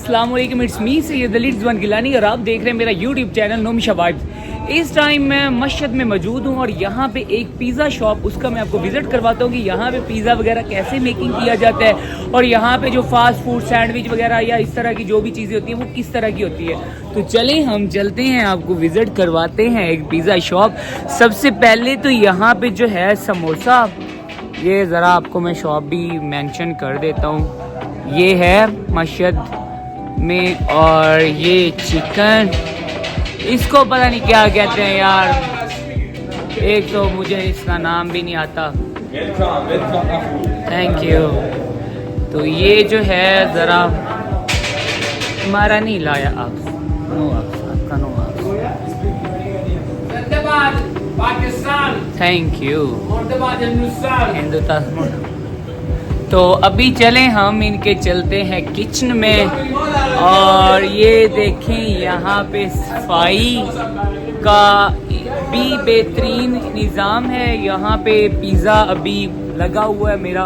अस्सलाम वालेकुम, it's me Syed Ali Rizwan Gilani और आप देख रहे हैं मेरा यूट्यूब चैनल नोमिशा वाइब्स। इस टाइम मैं मस्जिद में मौजूद हूँ और यहाँ पे एक पिज़्ज़ा शॉप, उसका मैं आपको विज़िट करवाता हूँ कि यहाँ पे पिज़्ज़ा वगैरह कैसे मेकिंग किया जाता है और यहाँ पे जो फास्ट फूड सैंडविच वगैरह या इस तरह की जो भी चीज़ें होती हैं वो किस तरह की होती है। तो चलें हम चलते हैं, आपको विज़िट करवाते हैं एक पिज़्ज़ा शॉप। सबसे पहले तो यहाँ पे जो है समोसा, ये ज़रा आपको मैं शॉप भी मेंशन कर देता हूँ। ये है मस्जिद में और ये चिकन, इसको पता नहीं क्या कहते हैं यार, एक तो मुझे इसका नाम भी नहीं आता। Thank you. तो ये जो है ज़रा हमारा नहीं लाया आप, नो आपका नो आप, थैंक यू हिंदुस्तान। तो अभी चलें हम इनके चलते हैं किचन में और ये देखें यहाँ पे सफाई का भी बेहतरीन निज़ाम है। यहाँ पे पिज़्ज़ा अभी लगा हुआ है मेरा,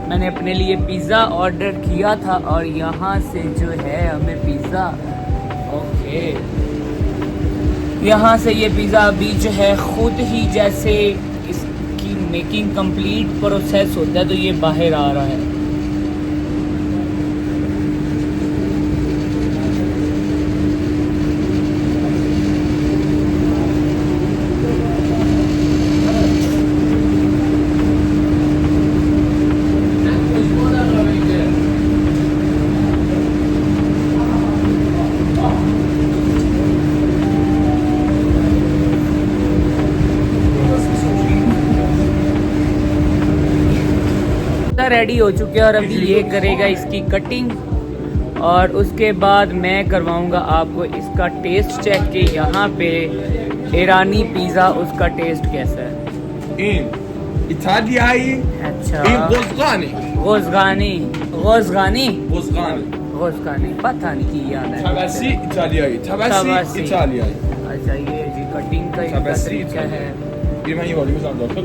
मैंने अपने लिए पिज़्ज़ा ऑर्डर किया था और यहाँ से जो है हमें पिज़्ज़ा, ओके, यहाँ से ये पिज़्ज़ा अभी जो है ख़ुद ही जैसे मेकिंग कंप्लीट प्रोसेस होता है तो ये बाहर आ रहा है। रेडी हो चुके हैं और अभी ये करेगा इसकी कटिंग और उसके बाद मैं करवाऊंगा आपको इसका टेस्ट चेक कि यहाँ पे ईरानी पिज़्ज़ा उसका टेस्ट कैसा है। इटालियाई, अच्छा, गोज़गानी पता नहीं की याद है। तबसी इटालियाई, तबसी इटालियाई। अच्छा, ये जी कटिंग का तरीका है। ये मैं ये वाली में समझा फिर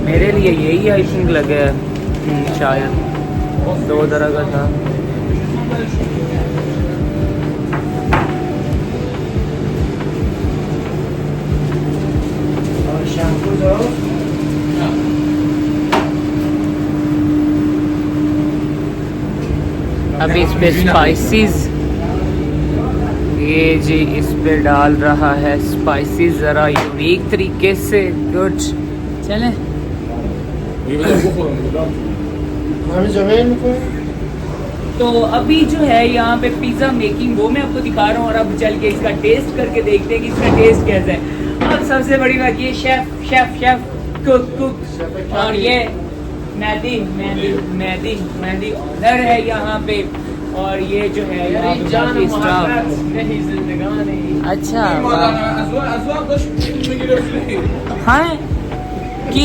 मेरे लिए यही आई थिंक लगे है, शायद 2 तरह का था। अभी इस पे स्पाइसेस, ये जी इस पे डाल रहा है स्पाइसेस ज़रा यूनिक तरीके से। गुड, चलें। तो अभी जो है यहाँ पे पिज़्ज़ा मेकिंग वो मैं आपको दिखा रहा हूँ और अब चल के इसका टेस्ट करके देखते हैं कि इसका टेस्ट कैसा है। अब सबसे बड़ी बात ये शेफ कुक और ये मेहदी ऑनर है यहाँ पे और ये जो है स्टाफ। अच्छा, हाँ कि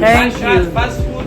Thank you. Fast food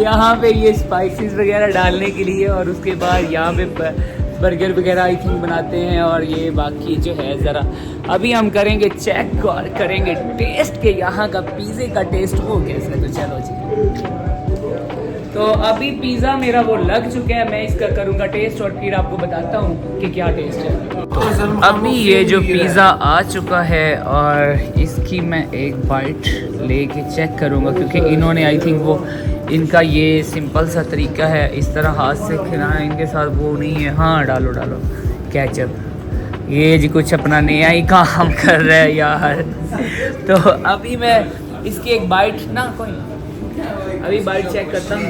यहाँ पे ये स्पाइसेस वगैरह डालने के लिए और उसके बाद यहाँ पे बर्गर वगैरह आई थिंक बनाते हैं और ये बाकी जो है ज़रा अभी हम करेंगे चेक और करेंगे टेस्ट के यहाँ का पिज़्ज़े का टेस्ट वो कैसा है। तो चलो जी, तो अभी पिज़्ज़ा मेरा वो लग चुका है, मैं इसका करूँगा टेस्ट और फिर आपको बताता हूँ कि क्या टेस्ट है। तो अभी ये जो पिज़्ज़ा आ चुका है और इसकी मैं एक बाइट लेके चेक करूँगा क्योंकि इन्होंने आई थिंक वो इनका ये सिंपल सा तरीका है, इस तरह हाथ से खिलाना, इनके साथ वो नहीं है। हाँ, डालो केचप, ये जी कुछ अपना नया ही काम कर रहा है यार। तो अभी मैं इसकी एक बाइट ना अभी बाइट चेक करता हूँ।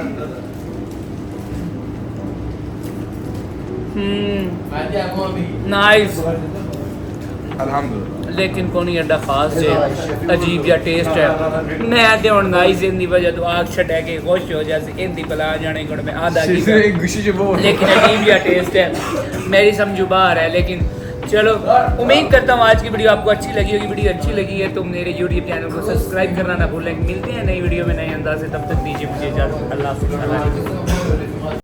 नाइस, अल्हम्दुलिल्लाह, लेकिन कोई एडा खास है, अजीब या टेस्ट है। मैं आते हूँ नाइस इन दी वजह तो आग छटा के खुश हो जैसे इन दी पला जाने को मैं आधा की, लेकिन अजीब या टेस्ट है, मेरी समझो बाहर है। लेकिन चलो उम्मीद करता हूँ आज की वीडियो आपको अच्छी लगी होगी। वीडियो अच्छी लगी है तो मेरे यूट्यूब चैनल को सब्सक्राइब करना ना भूलें। मिलते हैं नई वीडियो में नए अंदाज से, तब तक दीजिए मुझे इजाज़त। अल्लाह हाफ़िज़।